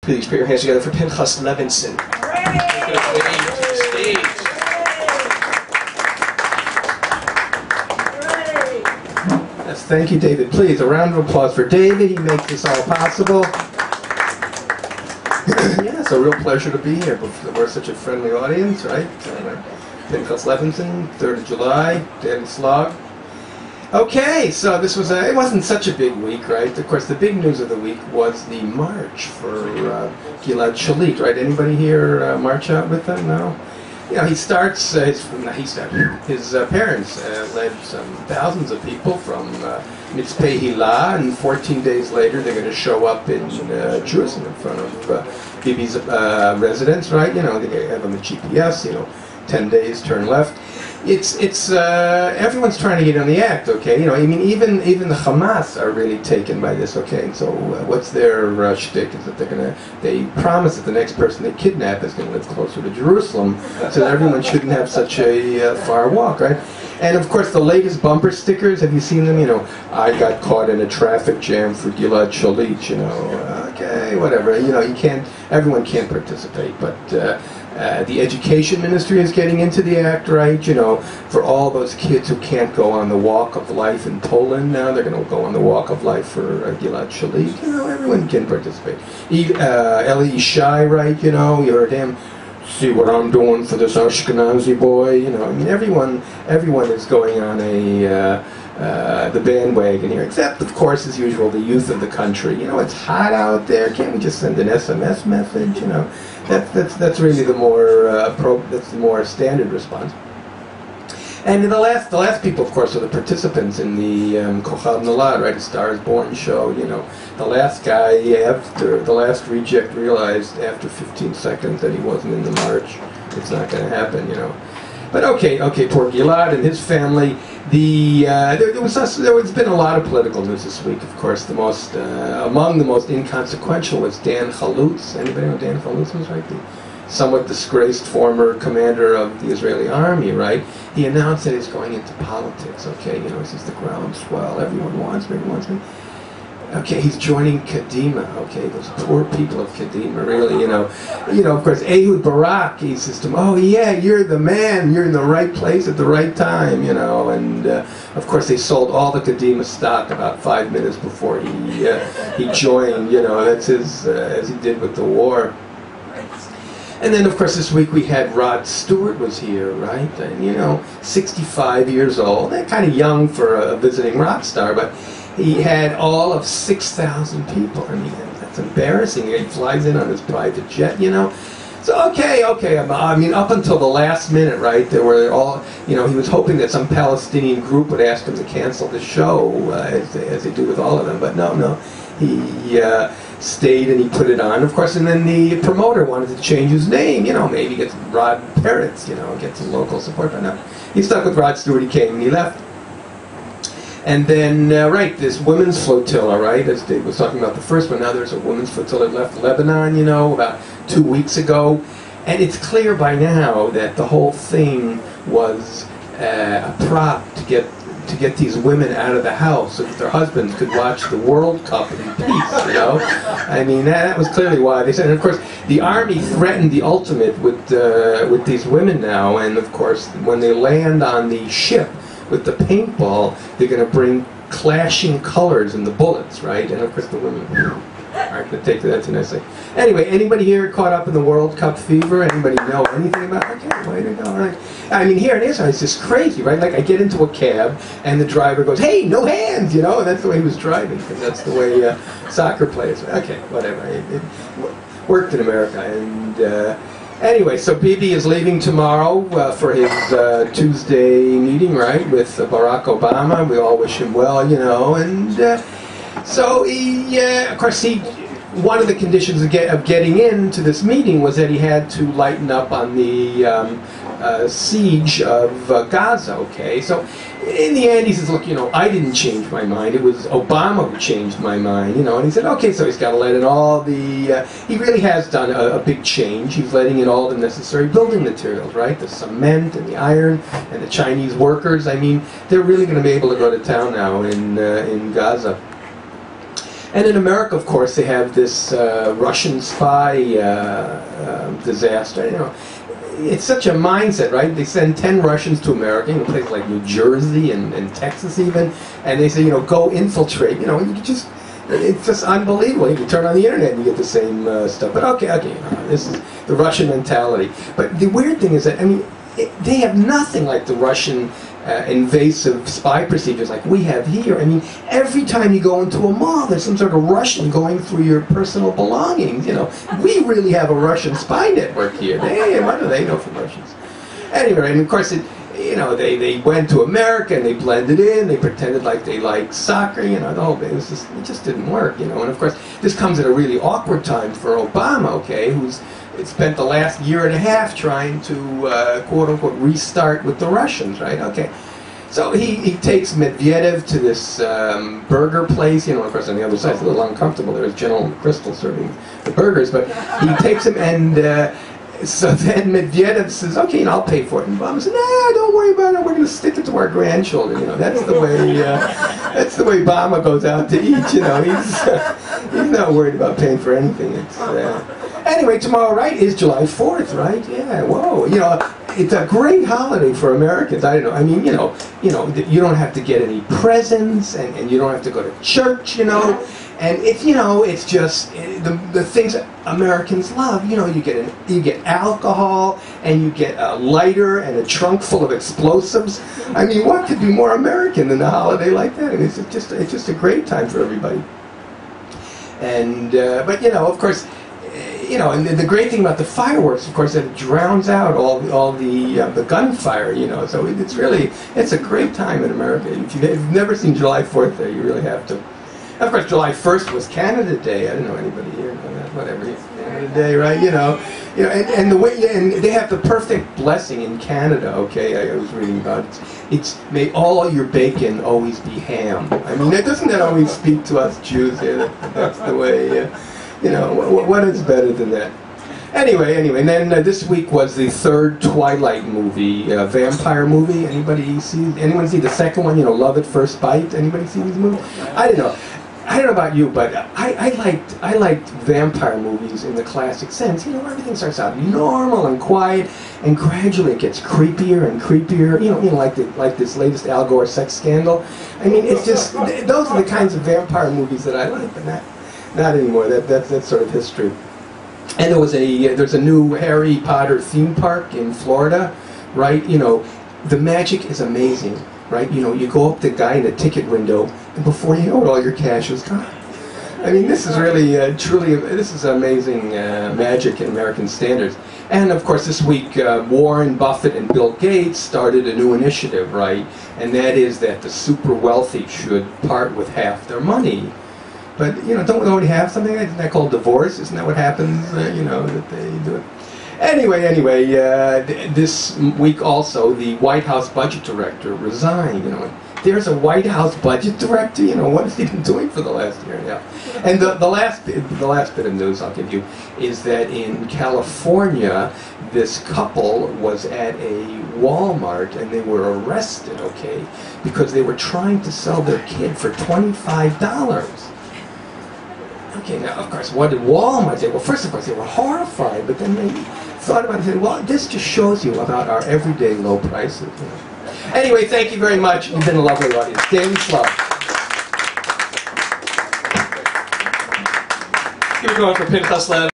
Please put your hands together for Pinchas Levinson. Yes, thank you, David. Please, a round of applause for David. He makes this all possible. Yeah, it's a real pleasure to be here. We're such a friendly audience, right? Pinchas Levinson, 3rd of July, Daily Slog. Okay, so this was it wasn't such a big week, right? Of course, the big news of the week was the march for Gilad Shalit, right? Anybody here march out with them? No? You know, he starts, his parents led some thousands of people from Mitzpeh, and 14 days later they're going to show up in Jerusalem in front of Bibi's residence, right? You know, they have them a GPS, 10 days, turn left. It's everyone's trying to get on the act, okay? I mean, even the Hamas are really taken by this, okay? So what's their shtick? Is that they promise that the next person they kidnap is going to live closer to Jerusalem, so that everyone shouldn't have such a far walk, right? And of course, the latest bumper stickers, have you seen them? I got caught in a traffic jam for Gilad Shalit, okay, whatever. Everyone can't participate, but the education ministry is getting into the act, right? For all those kids who can't go on the walk of life in Poland now, they're going to go on the walk of life for Gilad Shalit. Everyone can participate. Eli Yishai, right? You heard him. See what I'm doing for this Ashkenazi boy. I mean, everyone is going on the bandwagon here, except, of course, as usual, the youth of the country. It's hot out there. Can't we just send an SMS message? That's really the more standard response. And the last people, of course, are the participants in the Kochab Nolad, right? A Star is Born show. The last guy, the last reject realized after 15 seconds that he wasn't in the march. It's not going to happen, But okay, poor Gilad and his family. There's been a lot of political news this week. Of course, among the most inconsequential was Dan Halutz. Anybody know who Dan Halutz was, right? The somewhat disgraced former commander of the Israeli army, right? He announced that he's going into politics. Okay, he says the groundswell. Everyone wants me. Okay, he's joining Kadima. Okay, those poor people of Kadima, really, of course, Ehud Barak, he says to him, oh yeah, you're the man, you're in the right place at the right time, and of course they sold all the Kadima stock about 5 minutes before he joined, that's his, as he did with the war. And then, of course, this week we had Rod Stewart was here, right? And, 65 years old, kind of young for a visiting rock star, but he had all of 6,000 people. I mean, that's embarrassing. He flies in on his private jet, So, okay. I mean, up until the last minute, right, there were all, he was hoping that some Palestinian group would ask him to cancel the show, as they do with all of them. But no. He stayed and he put it on, of course, and then the promoter wanted to change his name, maybe get Rod Peretz, get some local support, but no. He stuck with Rod Stewart, he came and he left. And then, this women's flotilla, right, as Dave was talking about the first one, now there's a women's flotilla that left Lebanon, about 2 weeks ago. And it's clear by now that the whole thing was a prop to get these women out of the house so that their husbands could watch the World Cup in peace, I mean, that was clearly why they said. And of course, the army threatened the ultimate with these women now, and of course, when they land on the ship with the paintball, they're going to bring clashing colors in the bullets, right? And of course, the women aren't going to take that too nicely. Anyway, anybody here caught up in the World Cup fever? Anybody know anything about it? Okay, way to go, all right. I mean, here in Israel, it's just crazy, right? Like, I get into a cab, and the driver goes, hey, no hands, and that's the way he was driving, because that's the way soccer players. Okay, whatever. It worked in America, and anyway, so Bibi is leaving tomorrow for his Tuesday meeting, right, with Barack Obama. We all wish him well, and so he, of course, one of the conditions of getting into this meeting was that he had to lighten up on the siege of Gaza, okay? So in the end, he says, look, I didn't change my mind. It was Obama who changed my mind, and he said, okay, so he's got to let in all the, he really has done a big change. He's letting in all the necessary building materials, right? The cement and the iron and the Chinese workers. I mean, they're really going to be able to go to town now in Gaza. And in America, of course, they have this Russian spy disaster. You know, it's such a mindset, right? They send 10 Russians to America, you know, places like New Jersey and Texas even, and they say, you know, go infiltrate. You know, you just, it's just unbelievable. You can turn on the internet and you get the same stuff. But okay, you know, this is the Russian mentality. But the weird thing is that, I mean, they have nothing like the Russian invasive spy procedures like we have here. I mean, every time you go into a mall, there's some sort of Russian going through your personal belongings. You know, we really have a Russian spy network here. Hey, what do they know from Russians? Anyway, and of course, you know, they went to America and they blended in. They pretended like they liked soccer. You know, the whole thing was it just didn't work. You know, and of course, this comes at a really awkward time for Obama. Okay, who's spent the last year and a half trying to quote-unquote restart with the Russians, right? Okay. So he takes Medvedev to this burger place, you know, of course on the other side it's a little uncomfortable. There's General McChrystal serving the burgers, but he takes him and so then Medvedev says, okay, and I'll pay for it. And Obama says, nah, don't worry about it. We're going to stick it to our grandchildren. You know, that's the way Obama goes out to eat. You know, he's not worried about paying for anything. It's anyway, tomorrow, right, is July 4th, right? Yeah, whoa. You know, it's a great holiday for Americans. I don't know. I mean, you know, you don't have to get any presents, and you don't have to go to church, you know. And it's, you know, it's just the things that Americans love. You know, you get alcohol, and you get a lighter and a trunk full of explosives. I mean, what could be more American than a holiday like that? I mean, it's just a great time for everybody. And but you know, of course, you know, and the great thing about the fireworks, of course, that it drowns out all the gunfire. You know, so it's a great time in America. If you've never seen July 4th there, you really have to. Of course, July 1st was Canada Day. I didn't know anybody here know that. Whatever, it's Canada Day, right? You know, and the way and they have the perfect blessing in Canada. Okay, I was reading about it. It's may all your bacon always be ham. I mean, doesn't that always speak to us Jews here? That's the way. You know, what is better than that? Anyway, and then this week was the third Twilight movie, vampire movie. Anyone see the second one? You know, Love at First Bite. Anybody see these movies? I don't know about you, but I liked vampire movies in the classic sense. You know, everything starts out normal and quiet, and gradually it gets creepier and creepier. You know, like this latest Al Gore sex scandal. I mean, it's just those are the kinds of vampire movies that I like, but not anymore. That's sort of history. And there's a new Harry Potter theme park in Florida, right? You know, the magic is amazing, right? You know, you go up to the guy in the ticket window, and before you know it, all your cash is gone. I mean, this is really, truly, this is amazing magic in American standards. And of course, this week, Warren Buffett and Bill Gates started a new initiative, right? And that is that the super wealthy should part with half their money. But, you know, don't we already have something? Isn't that called divorce? Isn't that what happens, you know, that they do it? Anyway, this week also, the White House budget director resigned, you know. There's a White House budget director, you know, what has he been doing for the last year and a half? And the last bit of news I'll give you is that in California, this couple was at a Wal-Mart and they were arrested, okay, because they were trying to sell their kid for $25. Okay, now, of course, what did Wal-Mart say? Well, first, of course, they were horrified, but then they thought about it and said, well, this just shows you about our everyday low prices. You know. Anyway, thank you very much. You've been a lovely audience. Stay slow. You're going for Pinchas.